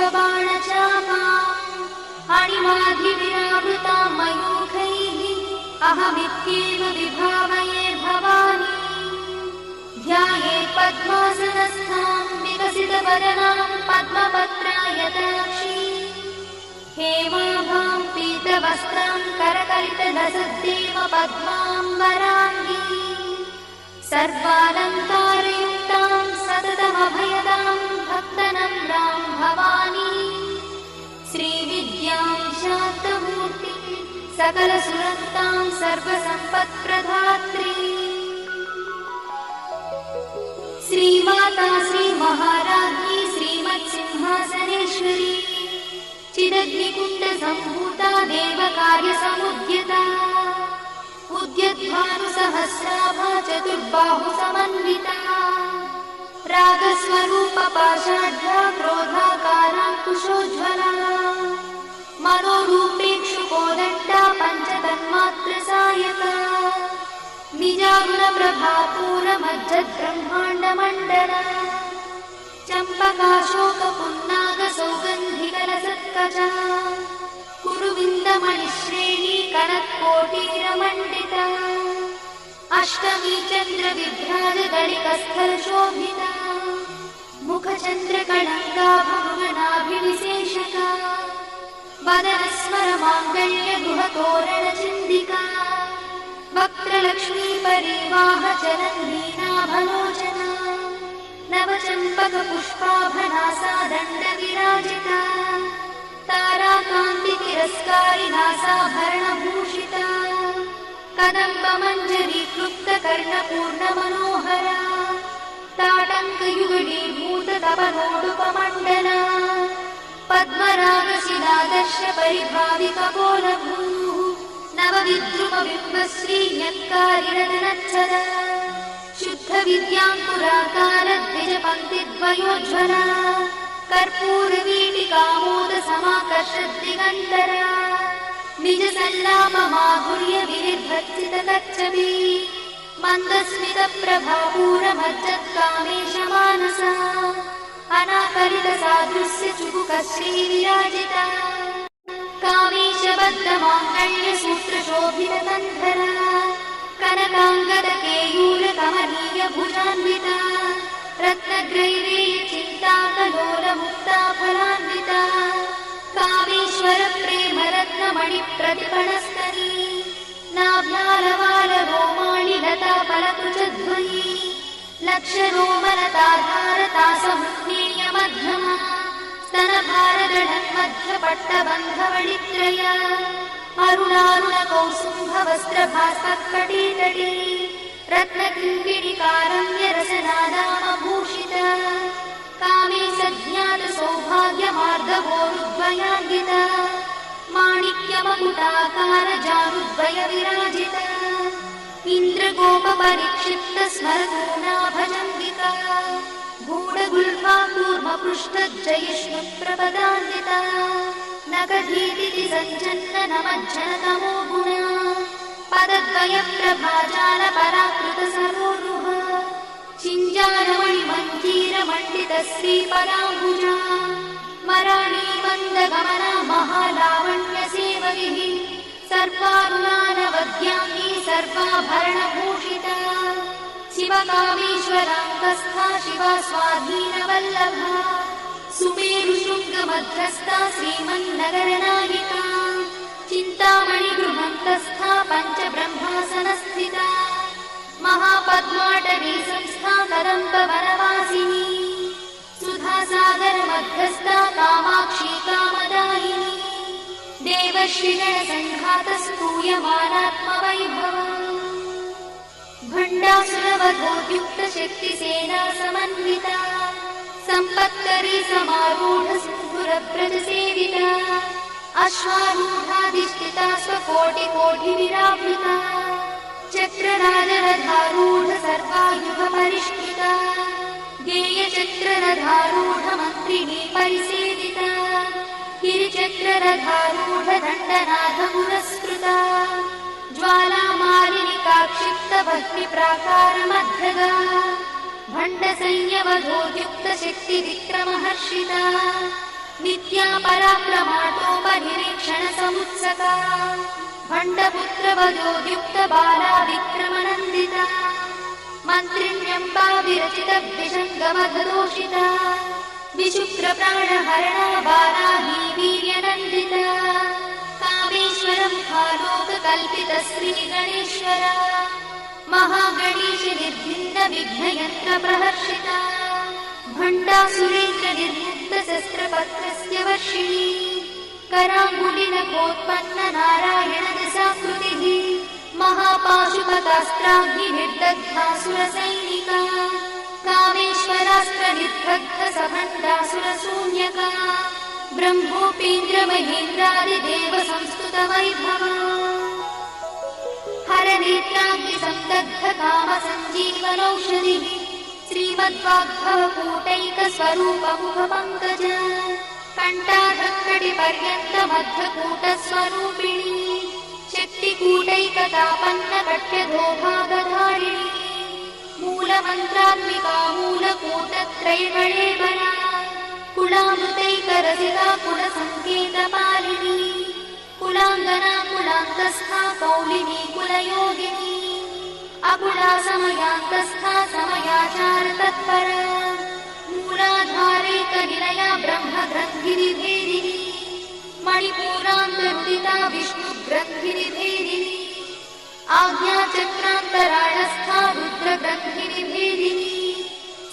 पुष्पबाणचापाम् अणिमाधिविरावृतां मयूखैः अहमित्येव विभावये भवानी। ध्यायेत् पद्मासनस्थां विकसितवदनां पद्मपत्रायताक्षी हेमाभां पीतवस्त्रां करकलितलसद्देव पद्माम्बराङ्गी सर्वालङ्कारयुक्तां सततमभयदां भक्तनम्रां भवानी। श्रीविद्यां शान्तमूर्तिं सकलसुरक्तां सर्वसम्पत्प्रदात्री श्रीमाता श्रीमहाराज्ञी श्रीमत्सिंहासनेश्वरी चिदग्निकुण्डसम्भूता देवकार्यसमुद्यता उद्यद्भानुसहस्राभा चतुर्बाहुसमन्विता रागस्वरूपपाषाढ्या क्रोधाकाराङ्कुशोज्ज्वला मनोरूपेक्षुकोदण्डा पञ्चतन्मात्रसायका निजागुणप्रभापूरमज्जद्ब्रह्माण्डमण्डला चम्पकाशोकपुन्नागसौगन्धिकलसत्कचा कुरुविन्दमणिश्रेणी कनत्कोटीरमण्डिता अष्टमी चन्द्रविभ्राजगणिकस्थलशोभिता मुखचन्द्रकणङ्गाभुवनाभिविशेषका वदनस्मरमाङ्गल्यगृहतोरणचिन्दिका वक्त्रलक्ष्मीपरिवाहचलन्नीनाभलोचना नवचम्पकपुष्पाभनासा दण्डविराजिता ताराकान्तितिरस्कारिनासाभरणभूषिता कदम्बमञ्जरीक्लुप्तकर्णपूर्णमनोहरा ताटङ्कयुगलीभूततपनोडुपमण्डला पद्मरागशिलादर्शपरिभाविकपोलभूः नवविद्रुमबिम्बश्रीन्यक्कारिरदनच्छदा शुद्धविद्याङ्कुराकारद्विजपङ्क्तिद्वयोज्ज्वला कर्पूरवीटिकामोदसमाकर्षद्दिगन्तरा निजसल्लापमाधुर्यविनिर्भर्सितकच्छपी मन्दस्मितप्रभापूरमज्जत्कामेशमानसा अनाकलितसादृश्यचुबुकश्रीविराजिता कामेशबद्धमाङ्गल्यसूत्रशोभितकन्धरा कनकाङ्गदकेयूरकमनीयभुजान्विता रत्नग्रैवेयचिन्ताकलोलमुक्ताफलान्विता कामेश्वरप्रेमरत्नमणिप्रतिपणस्तनी नाभ्यालवालरोमाणि लताफलकुचध्वनी लक्षरोमलताधारतासमुख्येयमध्यमा स्तनभारदढन्मध्यपट्टबन्धवणित्रया अरुणारुणकौसुम्भवस्त्रभास्कट्कटीतटी रत्नकिङ्किणिकारम्यरसनादामभूषिता कामे सज्ञातसौभाग्यमार्धवोरुद्वयान्विता माणिक्यमकुटाकारजानुद्वयविराजिता इन्द्रगोपपरिक्षिप्तस्मरतूनाभजम्बिका गूढगुल्फा कूर्मपृष्ठजयिष्णुप्रपदान्विता नखधीतिथि सञ्चन्ननमज्जनतमो गुणा पदद्वयप्रभाजालपराकृतसरोरुह चिञ्जारमणिमञ्जीरमण्डितश्रीपदाम्बुजा मराणीमन्दगमना महालावण्यसेवगिः सर्वारुणानवद्याङ्गी सर्वाभरणभूषिता शिवकामेश्वराङ्गस्था शिवा स्वाधीनवल्लभा सुमेरुशृङ्गमध्यस्था श्रीमन्नगरनायिका चिन्तामणिगृहन्तस्था पञ्चब्रह्मासनस्थिता महापद्माटवी संस्था कदम्बवनवासिनी सुधासागरमध्यस्था कामाक्षी कामदायिनी देवश्रीगणसङ्घातस्तूयमानात्मवैभवा भण्डासुरवधोद्युक्तशक्तिसेना समन्विता सम्पत्करी समारूढसिन्धुरव्रजसेविता अश्वारूढाधिष्ठिता स्वकोटिकोटिविरावृता चक्रराजरथारूढ सर्वायुधपरिष्कृता गेयचक्ररथारूढमन्त्रिणी परिसेविता गिरिचक्ररथारूढदण्डनाथपुरस्कृता ज्वालामालिनिकाक्षिप्तभक्तिप्राकारमध्यगा भण्डसंयवधोद्युक्तशक्तिविक्रमहर्षिता नित्या पराक्रमाटोपनिरीक्षण समुत्सका भण्डपुत्रवधोद्युक्त बाला विक्रमनन्दिता मन्त्रिण्यम्बा विरचित विषङ्गमधदोषिता विशुक्रप्राणहरणा बाला हि वीर्यनन्दिता कामेश्वरं खालोककल्पित श्रीगणेश्वरा महागणेश निर्भिन्न विघ्नयन्त्र प्रहर्षिता भण्डासुरेन्द्र निर्मुक्त शस्त्रपत्रस्य वर्षिणी कराङ्गुलिनखोत्पन्न नारायण दशाकृतिः महापाशुपतास्त्राग्निर्दग्धासुरसैनिका कामेश्वरास्त्र निर्दग्ध सभण्डासुरशून्यका ब्रह्मोपेन्द्र महेन्द्रादिदेव संस्तुत वैभवा हरनेत्राग्नि संदग्ध काम सञ्जीवनौषधिः श्रीमद्वाग्भवकूटैक स्वरूप मुख पंकज कंठाधक्कटि पर्यन्त मध्यकूट स्वरूपिणी शक्तिकूटैकतापन्न कट्यधोभागधारिणी मूलमन्त्रात्मिका मूलकूटत्रयगणेबला कुलामृतैकरसिका कुलसङ्केतपालिनी कुलाङ्गना कुलान्तस्था कौलिनी कुलयोगिनी अकुला समयान्तस्था समयाचार तत्परा मूलाधारैकनिलया ब्रह्मग्रन्थिनिभेदिनी मणिपूरान्तरुदिता विष्णुग्रन्थिनिभेदिनी आज्ञाचक्रान्तराळस्था रुद्रग्रन्थिनिभेदिनी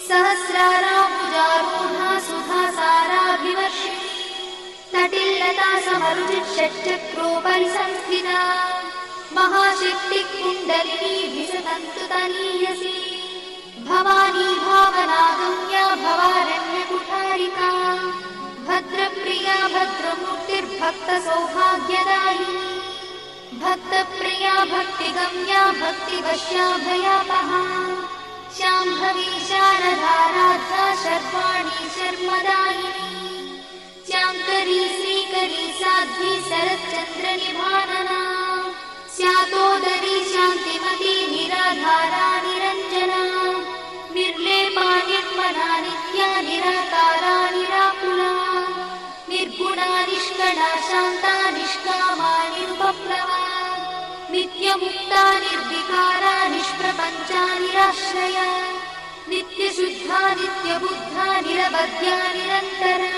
सहस्राराम्बुजारूढा सुधासाराभिवर्षिणी तटिल्लता समरुचिषट्चक्रोपरि संस्थिता महाशक्ति कुण्डलिनी विसतन्तुतनीयसी भवानी भावनागम्या भवारण्यकुठारिका भद्रप्रिया भद्रमूर्तिर्भक्तसौभाग्यदायिनी भक्तप्रिया भक्तिगम्या भक्तिवश्या भयापहा शाम्भवी शारदाराध्या शर्वाणी शर्मदायिनी शाङ्करी श्रीकरी साध्वी शरच्चन्द्रनिभानना स्यातोदरी शान्तिमती निराधारा निरञ्जना निर्लेपा निर्मला नित्या निराकारा निराकुला निर्गुणा निष्कला शान्ता निष्कामा निरुपप्लवा नित्यमुक्ता निर्विकारा निष्प्रपञ्चा निराश्रया नित्यशुद्धा नित्यबुद्धा निरवध्या निरन्तरा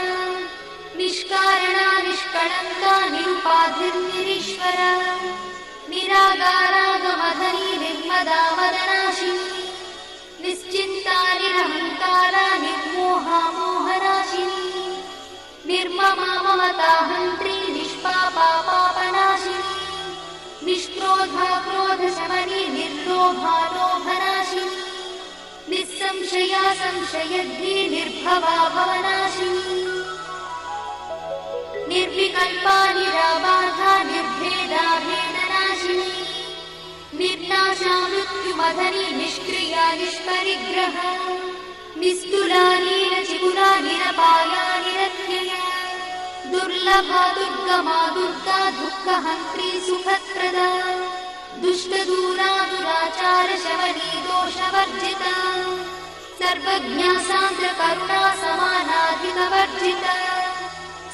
निष्कारणा निष्कळङ्का निरुपाधिर्निरीश्वरा निरागारागमधनी निर्मदा वदनाशिनी निश्चिन्ता निरहङ्कारा निर्मोहा मोहनाशिनी निर्ममा ममता हन्त्री निष्पापा पापनाशिनी निष्क्रोधा क्रोधशमनी निर्लोभा लोभनाशिनी निस्संशया संशयद्धि निर्भवा भवनाशिनी निर्विकल्पा निराबाधा निर्भेदा भेदनाशिनी निर्नाशा मृत्युमधनी निष्क्रिया निष्परिग्रहा निस्तुला नीलचिगुरा निरपाया निरत्यया दुर्लभा दुर्गमा दुर्गा दुःखहन्त्री सुखप्रदा दुष्टदूरा दुराचार शमनी दोषवर्जिता सर्वज्ञा सान्द्रकरुणा समानाधिकवर्जिता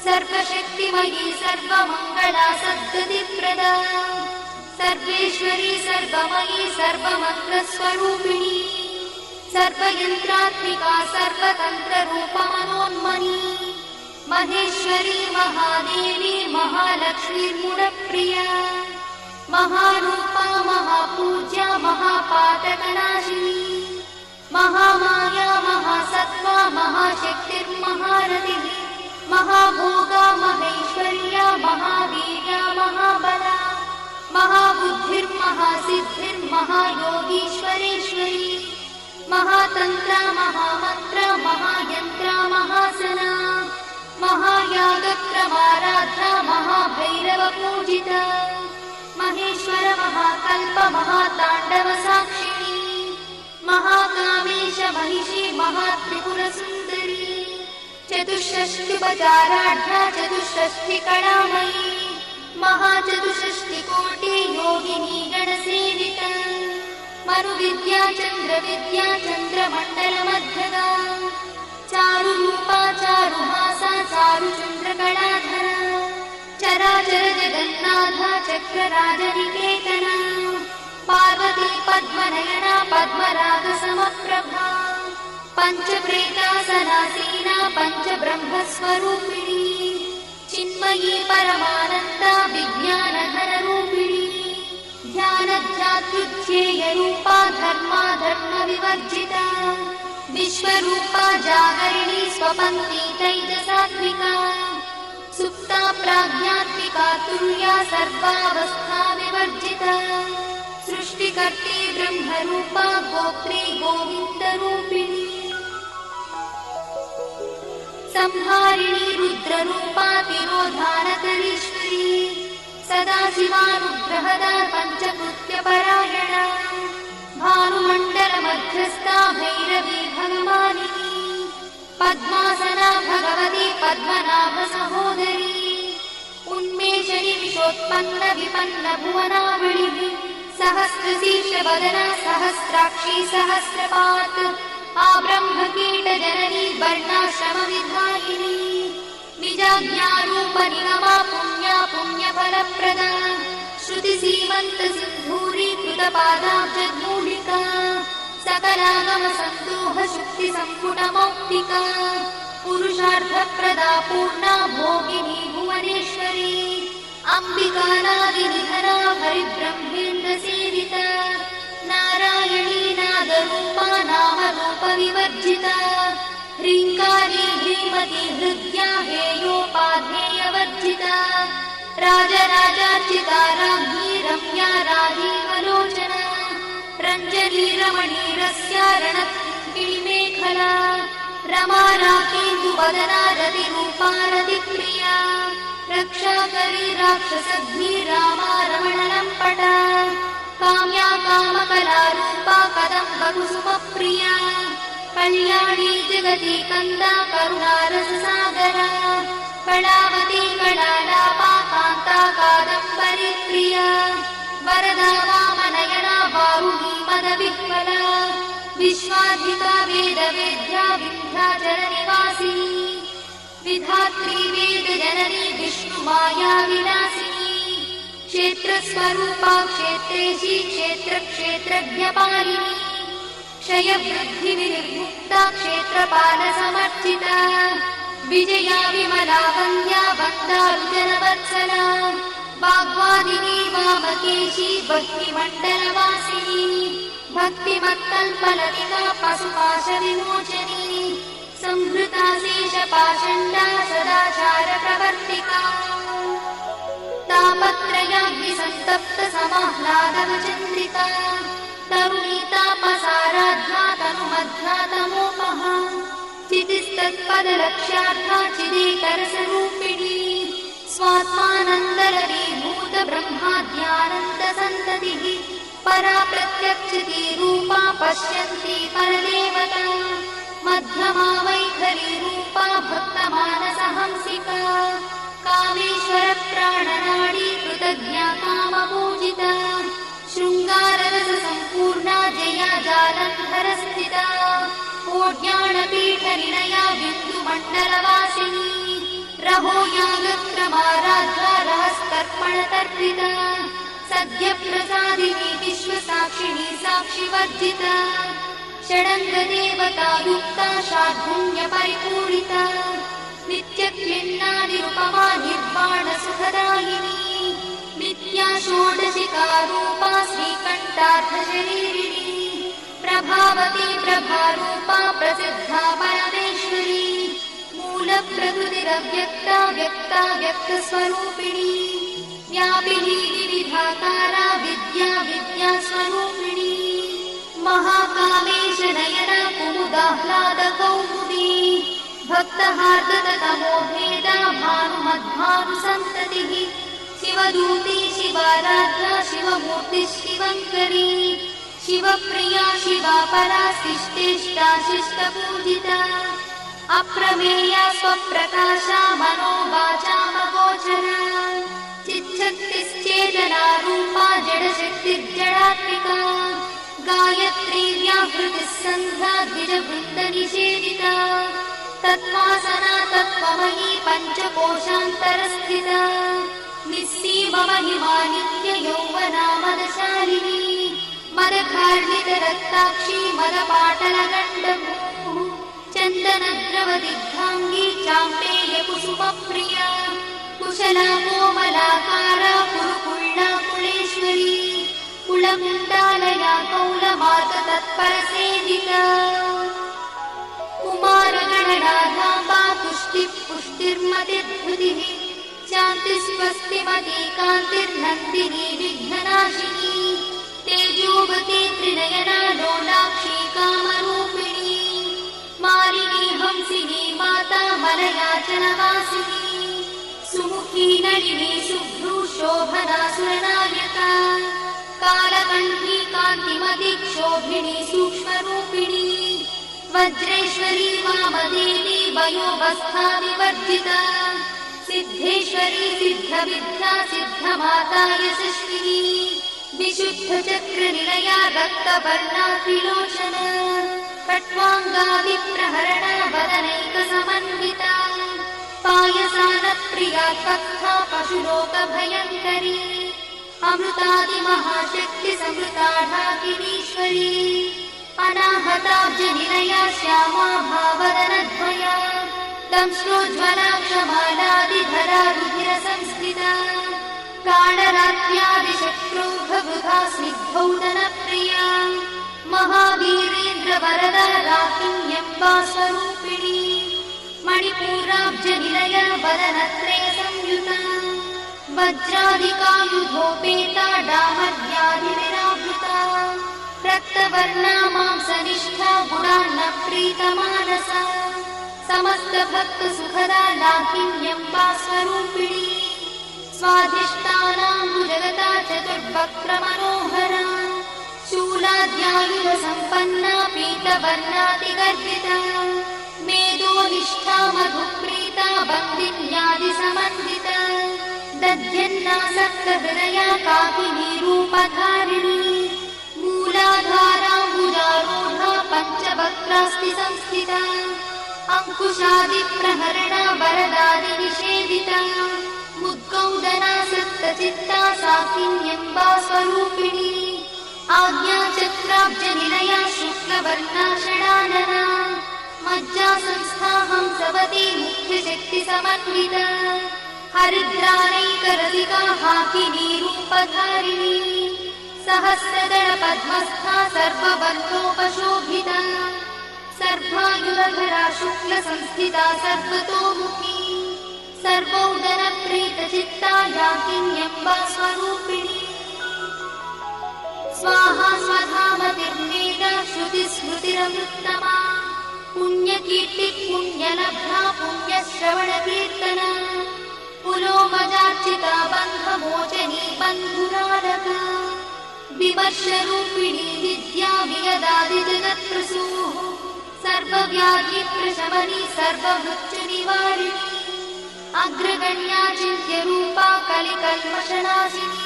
सर्वशक्तिमयी सर्वमङ्गला सद्गतिप्रदा सर्वेश्वरी सर्वमयी सर्वमन्त्रस्वरूपिणी सर्वयन्त्रात्मिका सर्वतन्त्ररूपमनोन्मनी महेश्वरी महादेवी महालक्ष्मीर्मुडप्रिया महारूपा महापूज्या महापातकनाशिनी महामाया महासत्त्वा महाशक्तिर्महारतिः महाभोगा महेश्वर्या महावीर्या महाबला महाबुद्धिर्महासिद्धिर्महायोगीश्वरेश्वरी महातन्त्रा महामन्त्रा महायन्त्रा महासना महायागक्रमाराध्या महाभैरवपूजिता महेश्वर महाकल्प महाताण्डव साक्षिणी महाकामेश महिषी महात्रिपुरसुन्दरी चतुष्षष्टिपचाराढ्या चतुष्षष्टिकलामयी महाचतुष्षष्टिकोटि योगिनी गणसेविता मरुविद्या चन्द्रविद्या चन्द्रमण्डलमध्यगा चारुरूपा चारुहासा चारुचन्द्रकलाधरा चराचर जगन्नाथा चक्रराजनिकेतना पार्वती पद्मनयना पद्मरागसमप्रभा पञ्चप्रेतासनासीना पञ्चब्रह्मस्वरूपिणी चिन्मयी परमानन्दा विज्ञानघनरूपिणी ध्यानध्यात्युध्येयरूपा धर्माधर्मविवर्जिता विश्वरूपा जागरिणी स्वपन्ती तैजसात्मिका सुप्ता प्राज्ञात्मिका तुर्या सर्वावस्था विवर्जिता सृष्टिकर्त्री ब्रह्मरूपा गोत्री गोविन्दरूपिणी संहारिणी रुद्ररूपा तिरोधानकरीश्वरी सदाशिवानुग्रहदा पञ्चकृत्यपरायणा भानुमण्डलमध्यस्था भैरवी भगवानिनी पद्मासना भगवती पद्मनाभसहोदरी उन्मेषणि विशोत्पन्न विपन्न भुवनावलिः सहस्रशीर्षवदना सहस्राक्षी सहस्रपात् आब्रह्मकीटजननी वर्णाश्रमविधायिनी निजाज्ञारूपनिगमा पुण्या पुण्यफलप्रदा श्रुतिसीमन्तसिन्धूरीकृतपादाब्जधूलिका सकलागमसन्दोहशुक्तिसम्पुटमौक्तिका पुरुषार्थप्रदा पूर्णा भोगिनी भुवनेश्वरी अम्बिकानादिनिधना हरिब्रह्मेन्द्रसेविता नारायणी नादरूपा नामरूपविवर्जिता ह्रीङ्कारी ह्रीमती हृद्या हेयोपाधेयवर्जिता राजराजार्चिता राज्ञी रम्या राजीवलोचना रञ्जनी रमणीरस्या रणकिणिमेखला रमा राकेन्दुवदना रतिरूपा रतिप्रिया रक्षाकरी राक्षसग्नी रामा रमणलम्पटा काम्या कामकलारूपा कदम्बकुसुमप्रिया कल्याणी जगती कन्दा करुणारससागरा कलावती कलालापा कान्ता कादम्बरी प्रिया वरदा वामनयना बाहुनी मदविह्वला विश्वाधिका वेदवेद्या विन्ध्याचलनिवासिनी विधात्री वेदजननी विष्णुमाया विलासिनी क्षेत्रस्वरूपा क्षेत्रेशी क्षेत्रक्षेत्रज्ञपालिनी क्षयवृद्धिविनिर्मुक्ता क्षेत्रपालसमर्चिता विजया विमला वन्द्या वन्दारुजनवत्सला वाग्वादिनी वामकेशी भक्तिमण्डलवासिनी भक्तिमत्कल्पलतिका पशुपाशविमोचनी संहृता शेषपाषण्डा सदाचारप्रवर्तिका तापत्रयाग्निसन्तप्त समाह्लादवचन्द्रिका तरुणीतापसाराध्या तनुमध्या तमोपहा चितिस्तत्पदलक्ष्यार्था चिदेकरसरूपिणी स्वात्मानन्दलरीभूत ब्रह्माद्यानन्दसन्ततिः परा प्रत्यक्षितीरूपा पश्यन्ती परदेवता मध्यमा वैखरीरूपा भक्तमानसहंसिका कामेश्वरप्राणनाडी कृतज्ञा कामपूजिता शृङ्गाररससम्पूर्णा जया जालन्धरस्थिता कोड्याणपीठनिलया बिन्दुमण्डलवासिनी रहो यागक्रमाराध्या रहस्तर्पणतर्पिता सद्यप्रसादिनी विश्वसाक्षिणी साक्षिवर्जिता षडङ्गदेवतायुक्ता शार्दूल्यपरिपूरिता नित्यक्लिन्ना निरुपमा निर्वाणसुखदायिनी नित्या षोडशिकारूपा श्रीकण्ठार्थशरीरिणी प्रभावती प्रभारूपा प्रसिद्धा परमेश्वरी मूलप्रकृतिरव्यक्ता व्यक्ता व्यक्तस्वरूपिणी व्यापिनी विविधाकारा विद्या विद्यास्वरूपिणी महाकामेश नयना कुमुदाह्लादकौमुदी भक्तहार्दतमोभेदा भानुमद्भानुसन्ततिः शिवदूती शिवाराध्या शिवमूर्ति शिवङ्करी शिवप्रिया शिवापरा शिष्टेष्टा शिष्टपूजिता अप्रमेया स्वप्रकाशा मनोवाचामगोचरा चिच्छक्तिश्चेतना रूपा जडशक्तिर्जडात्मिका गायत्री व्याहृतिः सन्ध्या द्विजवृन्दनिषेविता तत्त्वासना तत्त्वमयी पञ्चकोशान्तरस्थिता निस्सीममहिमा नित्ययौवना मदशालिनी मदघार्णितरक्ताक्षी मदपाटलगण्डभूः चन्दनद्रवदिग्धाङ्गी चाम्पेयकुसुमप्रिया कुशला कोमलाकारा कुरुकुळ्ळा कुलेश्वरी कुलकुण्डालया कौलमार्गतत्परसेविता कुमारगणनाधाम्बा तुष्टिपुष्टिर्मतिर्धृतिः शान्तिस्वस्तिमती कान्तिर्नन्दिनी विघ्ननाशिनी तेजोवती त्रिनयना लोलाक्षी कामरूपिणी मालिनी हंसिनी माता मलयाचलवासिनी सुमुखी नलिनी शुभ्रू शोभना सुरनायका कालकण्ठी कान्तिमती क्षोभिणी सूक्ष्मरूपिणी वज्रेश्वरी वामदेवी वयोवस्था विवर्जिता सिद्धेश्वरी सिद्धविद्या सिद्धमाता यशस्विनी विशुद्धचक्रनिलया रक्तवर्णा त्रिलोचना पट्वाङ्गा विप्रहरणा वदनैकसमन्विता पायसानप्रिया कथा पशुलोकभयङ्करी अमृतादिमहाशक्तिसमृता ढाकिनीश्वरी अनाहताब्जनिलया श्यामा भावदनद्वया दंश्रोज्ज्वला क्षमालादिधरा रुधिरसंस्थिता कालरात्र्यादिशत्रुघवृथा स्निग्धौदनप्रिया महावीरेन्द्रवरदा राकिन्यम्बा स्वरूपिणी मणिपूराब्जनिलया वदनत्रयसंयुता वज्रादिकायुधोपेता डामर्यादिविरावृता रक्तवर्णा मांसनिष्ठा गुणान्नप्रीतमानसा समस्तभक्तसुखदा लाकिन्यम्बा स्वरूपिणी स्वाधिष्ठानाम्बुजगता चतुर्वक्त्रमनोहरा शूलाद्यायुधसम्पन्ना पीतवर्णातिगर्भिता मेदोनिष्ठा मधुप्रीता वन्दिन्यादिसमन्विता दध्यन्नासक्तहृदया काकिनी रूपधारिणी मूलाधाराम्बुजारूढा पञ्चवक्त्रास्ति संस्थिता अंकुशादिप्रहरणा वरदादिनिषेविता मुद्गौदनासक्तचित्ता साकिन्यम्बा स्वरूपिणी आज्ञाचक्राब्जनिलया शुक्लवर्णा षडानना मज्जासंस्था हंसवती मुख्यशक्तिसमन्विता हरिद्रानैकरसिका हाकिनी रूपधारिणी सहस्रदलपद्मस्था सर्वबन्धोपशोभिता सर्वायुधरा शुक्लसंस्थिता सर्वतोमुखी सर्वौदनप्रीतचित्ता याकिन्यम्बा स्वरूपिणी स्वाहा स्वधामतिर्मेधा श्रुतिस्मृतिरमृत्तमा पुण्यकीर्तिपुण्यलब्धा पुण्यश्रवणकीर्तना पुलोमजार्चिता बन्धमोचनी बन्धुरालका विमर्शरूपिणी विद्या वियदादिजगत्प्रसूः सर्वव्याधिप्रशमनी सर्वमृत्युनिवारिणी अग्रगण्या चिन्त्यरूपा कलिकल्मषनाशिनी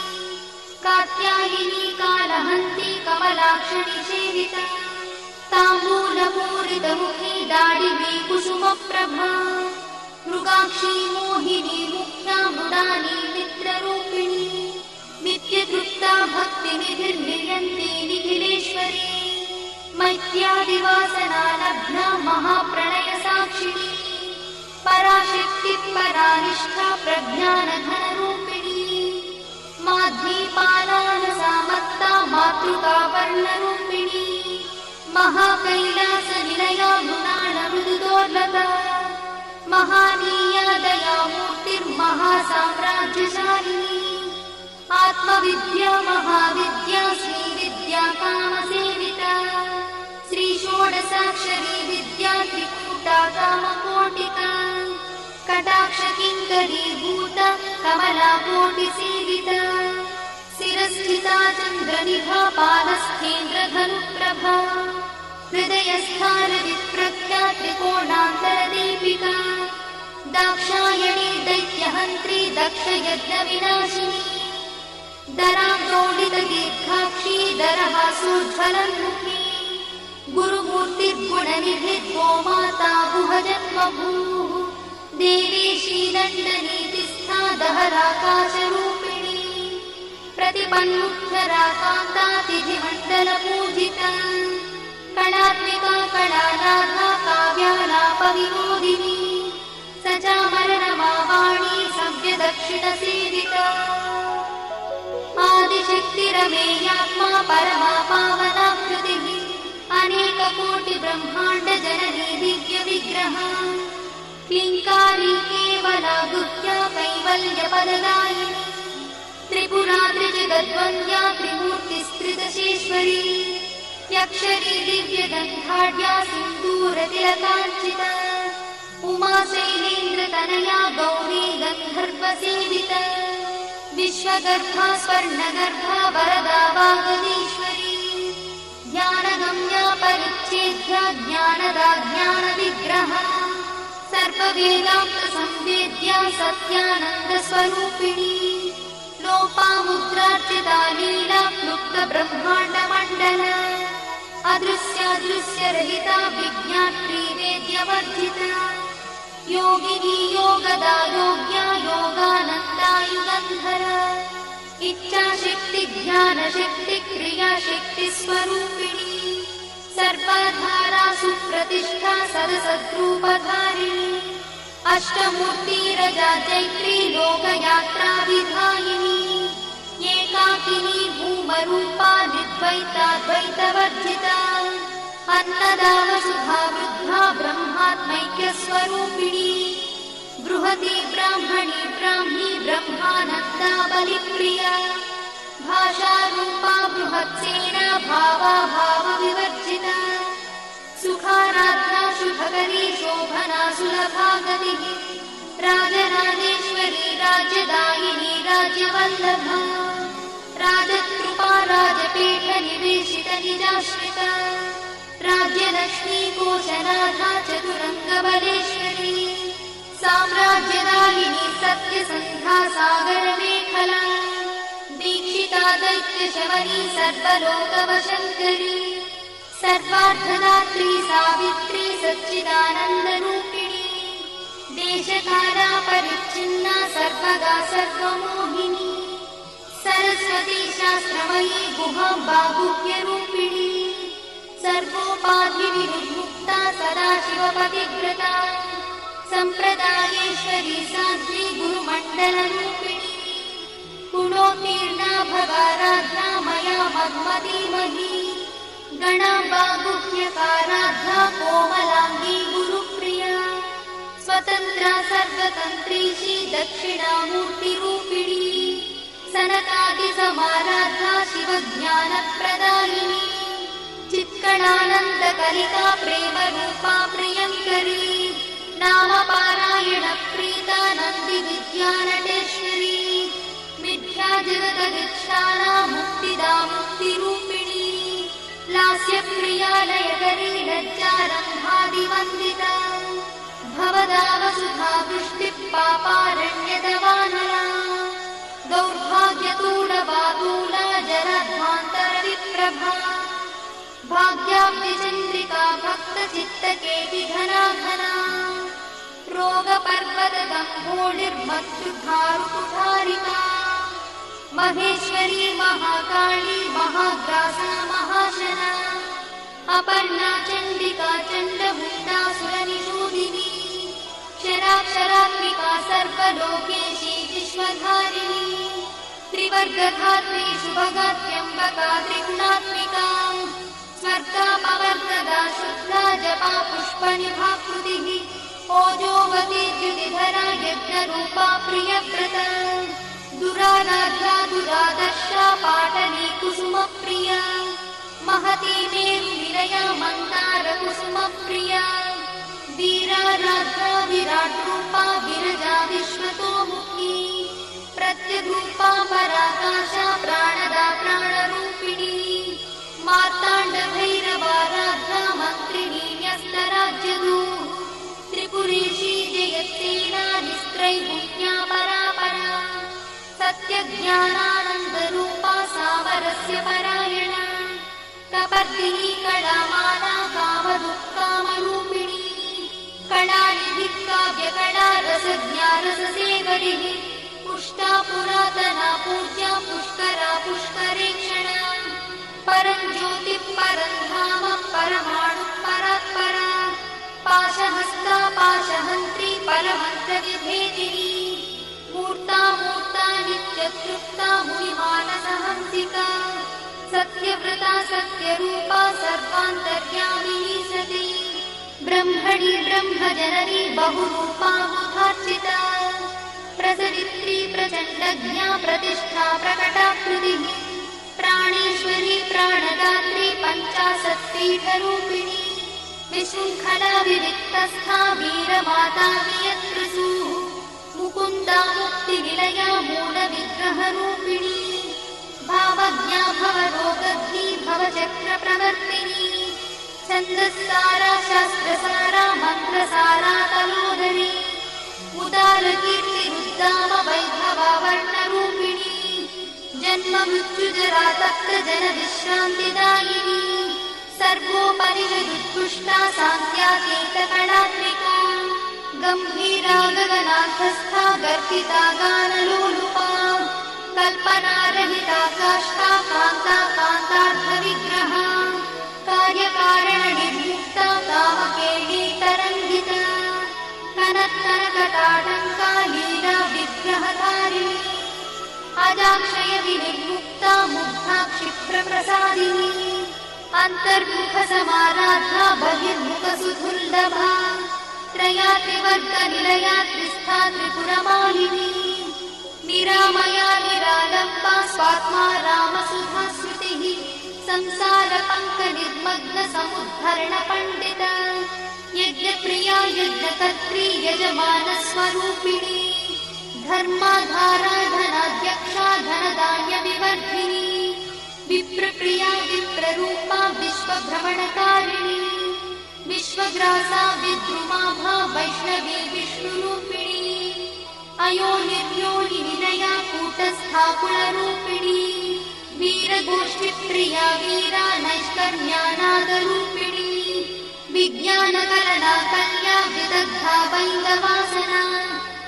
कात्यायिनी कालहन्ती कमलाक्षणी सेविता ताम्बूलपूरितमुखी दाडिवी कुसुमप्रभा मृगाक्षी मोहिनी मुख्या मृडानी मित्ररूपिणी नित्यतृप्ता भक्तिनिधिर्निर्यन्ती निखिलेश्वरी मैत्यादिवासना लब्धा महाप्रणयसाक्षिणी पराशक्ति परानिष्ठा प्रज्ञानघनरूपिणी माध्वीपालानसामत्ता मातृका वर्णरूपिणी महाकैलासनिलया मृणालमृदुदोर्लता महानीया दयामूर्तिर्महासाम्राज्यशालिनी आत्मविद्या महाविद्या श्रीविद्या कामसेविता श्रीषोडशाक्षरी विद्या त्रिकूटा कामकोटिका कटाक्षकिङ्करीभूता कमलाकोटिसेविता शिरस्थिता चन्द्रनिभा पालस्थेन्द्रधनुप्रभा हृदयस्थानविप्रख्या त्रिकोणान्तरदीपिका दाक्षायणी दैत्यहन्त्री दक्षयज्ञविनाशिनी दराम्रोडितदीर्घाक्षी दरहासोज्ज्वलन्मुखी गुरुमूर्तिर्गुणनिधिर्गोमाता गुहजन्मभूः भूः देवेशी दण्डनीतिस्था दहराकाशरूपिणी प्रतिपन्मुख्यराकान्तातिथिमण्डलपूजिता कणात्मिका कणानाथा काव्यालापविनोदिनी सचामरणमावाणी सव्यदक्षिणसेविता आदिशक्तिरमेयात्मा परमा पावनाकृतिः अनेककोटिब्रह्माण्डजननी दिव्यविग्रहा क्लीङ्कारी केवला गुह्या कैवल्यपददायिनी त्रिपुरा त्रिजगद्वन्द्या त्रिमूर्तिस्त्रिदशेश्वरी यक्षरी दिव्यगन्धाढ्या सिन्दूरतिलकाञ्चिता उमा शैलेन्द्रतनया गौरी गन्धर्वसेविता विश्वगर्भा स्वर्णगर्भा वरदा वागदीश्वरी ज्ञानगम्या परिच्छेद्या ज्ञानदा ज्ञानविग्रहा सर्ववेदान्तसंवेद्या सत्यानन्दस्वरूपिणी लोपामुद्रार्चिता लीला क्लुप्तब्रह्माण्डमण्डला अदृश्यादृश्यरहिता विज्ञात्री वेद्यवर्जिता योगिनी योगदा योग्या योगानन्दा युगन्धरा इच्छाशक्ति ज्ञानशक्ति क्रियाशक्तिस्वरूपिणी सर्वधारा सुप्रतिष्ठा सदसद्रूपधारिणी अष्टमूर्तिरजा चैत्री लोकयात्रा विधायिनी एकाकिनी भूमरूपा निर्द्वैताद्वैतवर्जिता अन्नदा वसुधा वृद्धा ब्रह्मात्मैक्यस्वरूपिणी बृहती ब्राह्मणी ब्राह्मी ब्रह्मानन्दा बलिप्रिया भाषारूपा बृहत्सेना भावा भावविवर्जिता सुखाराध्या शुभकरी शोभना सुलभा गतिः राजराजेश्वरी राज्यदायिनी राज्यवल्लभा राजकृपा राजपीठनिवेशित निजाश्रिता राज्यलक्ष्मी कोशनाथा चतुरङ्गबलेश्वरी साम्राज्यदायिनी सत्यसन्धा सागरमेखला दीक्षिता दैत्यशमनी सर्वलोकवशङ्करी सर्वार्थदात्री सावित्री सच्चिदानन्दरूपिणी देशकाला परिच्छिन्ना सर्वगा सर्वमोहिनी सरस्वती शास्त्रमयी गुहाम्बा गुह्यरूपिणी सर्वोपाधिविनिर्मुक्ता सदाशिवपतिव्रता सम्प्रदायेश्वरी साध्वी गुरुमण्डलरूपिणी गुणोत्तीर्णा भगाराध्या मया मन्मतीमही गणाम्बा गुह्यकाराध्या कोमलाङ्गी गुरुप्रिया स्वतन्त्रा सर्वतन्त्रीशी दक्षिणामूर्तिरूपिणी सनकादिसमाराध्या शिवज्ञानप्रदायिनी चित्कणानन्दकलिका प्रेमरूपा प्रियङ्करी नामपारायणप्रीता नन्दिविद्यानटेश्वरी मिथ्या जगदधिष्ठाना मुक्तिदा मुक्तिरूपिणी लास्यप्रिया लयकरी लज्जारम्भादिवन्दिता भवदा वसुधा वृष्टिः पापारण्यदवानला दौर्भाग्यतूलवातूला जलध्वान्तरविप्रभा भाग्याब्धिचन्द्रिका भक्तचित्तकेति घना घना रोगपर्वतगम्भोलिर्मत्सुधारुकुठारिका महेश्वरी महाकाली महाग्रासा महाशना अपर्णा चण्डिका चण्डमुण्डासुरनिषूदिनी क्षराक्षरात्मिका सर्वलोकेशी विश्वधारिणी त्रिवर्गधात्री शुभगात्यम्बका त्रिगुणात्मिका स्वर्गापवर्गदा शुद्धा जपा पुष्पनिभाकृतिः ओजोवती द्युतिधरा यज्ञरूपा प्रियव्रता दुराराध्या दुरादर्शा पाटली कुसुमप्रिया महती मेरुनिलया मन्दारकुसुमप्रिया वीराराध्या विराट्रूपा विरजा विश्वतोमुखी प्रत्यग्रूपा पराकाशा प्राणदा प्राणरूपिणी मार्ताण्डभैरवाराध्या मन्त्रिणी न्यस्तराज्यदूः त्रिपुरेशी जयत्सेना निस्त्रैगुण्या परापरा सत्यज्ञानानन्दरूपा सामरस्य परायणा कपर्दिनी कलामाला कामदुःकामरूपिणी कलानिधि रससेवरिः पुष्टा पुरातना पूज्या पुष्करा पुष्करेक्षणा परं ज्योतिः परं धाम परमाणुः परात्परा पाशहस्ता पाशहन्त्री परमन्त्रविभेदिनी मूर्ता मूर्ता नित्यतृप्ता मुनिमानसहंसिका सत्यव्रता सत्यरूपा सर्वान्तर्यामिनी सती ब्रह्मणि ब्रह्मजननी बहुरूपा बुधार्चिता प्रसरित्री प्रचण्डज्ञा प्रतिष्ठा प्रकटाकृतिः प्राणेश्वरी प्राणदात्री पञ्चाशत्पीठरूपिणी विशृङ्खला विविक्तस्था वीरमाता वियत्प्रसूः मुकुन्दा मुक्तिनिलया मूलविग्रहरूपिणी भावज्ञा भवरोगग्नी भवचक्रप्रवर्तिनी छन्दस्सारा शास्त्रसारा मन्त्रसारा तलोदरी उदारकीर्तिरुद्दाम वैभवा वर्णरूपिणी जन्म मृत्युजरा तत्र जनविश्रान्तिदायिनी सर्वोपनिषदुत्कृष्टा सान्त्यातीतकलात्मिका गम्भीरा गगनार्थस्था गर्भिता गानलोलुपा कल्पनारहिता काष्ठा कान्ता कान्तार्थविग्रहा कार्यकारणनिर्मुक्ता कामकेली तरङ्गिता कनत्कनकटाटङ्का लीला विग्रहधारिणी अजाक्षय विनिर्मुक्ता मुग्धा क्षिप्रप्रसादिनी अन्तर्मुखसमाराधा बहिर्मुखसुदुर्लभा त्रयात्रिवर्गनिलया त्रिस्था त्रिपुरमालिनी निरामया निरालम्बा स्वात्मा रामसुधा श्रुतिः संसारपङ्कनिर्मग्नसमुद्धरणपण्डिता यज्ञप्रिया यज्ञकर्त्री यजमानस्वरूपिणी धर्माधारा धनाध्यक्षा धनधान्यविवर्धिनी विप्रप्रिया विप्ररूपा विश्वभ्रमणकारिणी विश्वग्रासा विद्रुमाभा वैष्णवी विष्णुरूपिणी अयोनिर्योनिनिलया कूटस्था कुलरूपिणी वीरगोष्ठिप्रिया वीरा नैष्कर्म्यानादरूपिणी विज्ञानकलना कल्या विदग्धा वैन्दवासना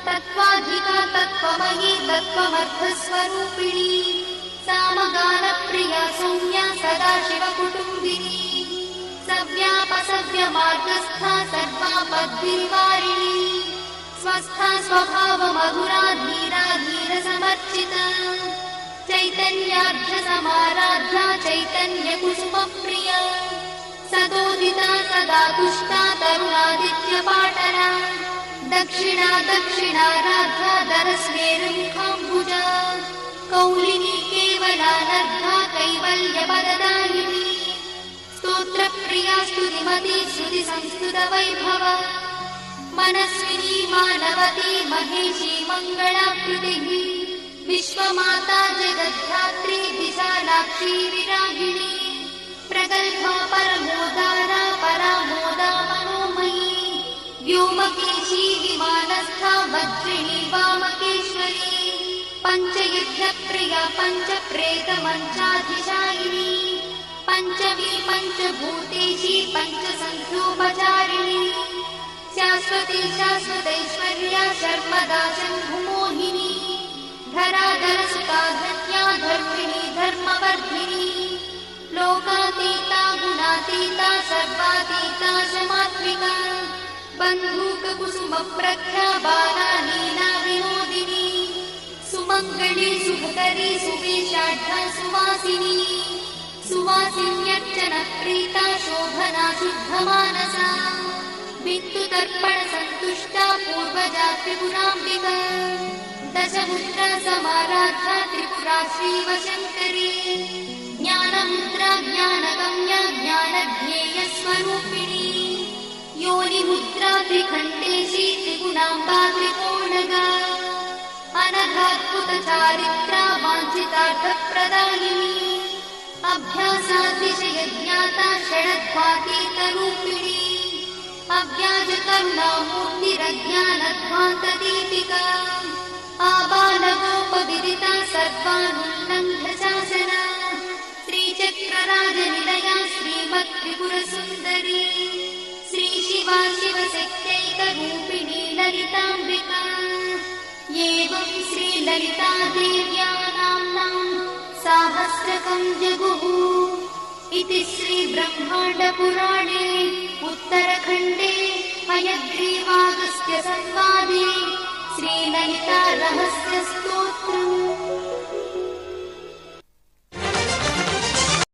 तत्त्वाधिका तत्त्वमयी तत्त्वमर्थस्वरूपिणी सामगानप्रिया सौम्या सदाशिवकुटुम्बिनी सव्यापसव्यमार्गस्था सर्वापद्भिर्वारिणी स्वस्था स्वभावमधुरा धीरा धीरसमर्चिता चैतन्यार्घ्यसमाराध्या चैतन्यकुसुमप्रिया सदोदिता सदा तुष्टा तरुणादित्यपाटना दक्षिणा दक्षिणाराध्या दरस्मेरुमुखाम्बुजा कौलिनी केवलानर्घा कैवल्यपददायिनी स्तोत्रप्रिया स्तुतिमती श्रुतिसंस्कृतवैभवा मनस्विनी मानवती महेशी मङ्गलाकृतिः विश्वमाता जगद्धात्री विशालाक्षी विरागिणी प्रगल्भा परमोदारा परामोदा मनोमयी व्योमकेशी विमानस्था वज्रिणी वामकेश्वरी पञ्चयुद्धप्रिया पञ्चप्रेतमञ्चाधिशायिनी पञ्चमी पञ्चभूतेशी पञ्चसन्ध्योपचारिणी शाश्वती शाश्वतैश्वर्या शर्मदा शम्भुमोहिनी धराधरसुता धन्या धर्मिणी धर्मवर्धिनी लोकातीता गुणातीता सर्वातीता समात्मिका बन्धूककुसुमप्रख्या बाला लीला विनोदिनी सुमङ्गली सुभकरी सुवेशाढ्या सुवासिनी सुवासिन्यर्चनप्रीता शोभना शुद्धमानसा बिन्दुदर्पणसन्तुष्टा पूर्वजा त्रिपुराम्बिका दशमुद्रा समाराध्या त्रिपुरा श्रीवशङ्करी ज्ञानमुद्रा ज्ञानगम्या ज्ञानज्ञेयस्वरूपिणी योनिमुद्रा त्रिखण्डेशी त्रिगुणाम्बा त्रिकोणगा अनघाद्भुतचारित्रा वाञ्छितार्थप्रदायिनी अभ्यासातिशयज्ञाता षडध्वातीतरूपिणी अव्याजकरुणामूर्तिरज्ञानध्वान्तदीपिका आबालगोपविदिता सर्वानुल्लङ्घ्यशासना श्रीचक्रराजनिलया श्रीमत्त्रिपुरसुन्दरी श्रीशिवा शिवशक्त्यैकरूपिणी ललिताम्बिका एवं श्रीललितादेव्या नाम्नां साहस्रकं जगुः इति श्रीब्रह्माण्डपुराणे उत्तरखण्डे हयग्रीवागस्त्यसंवादे श्रीललितारहस्यस्तोत्रम्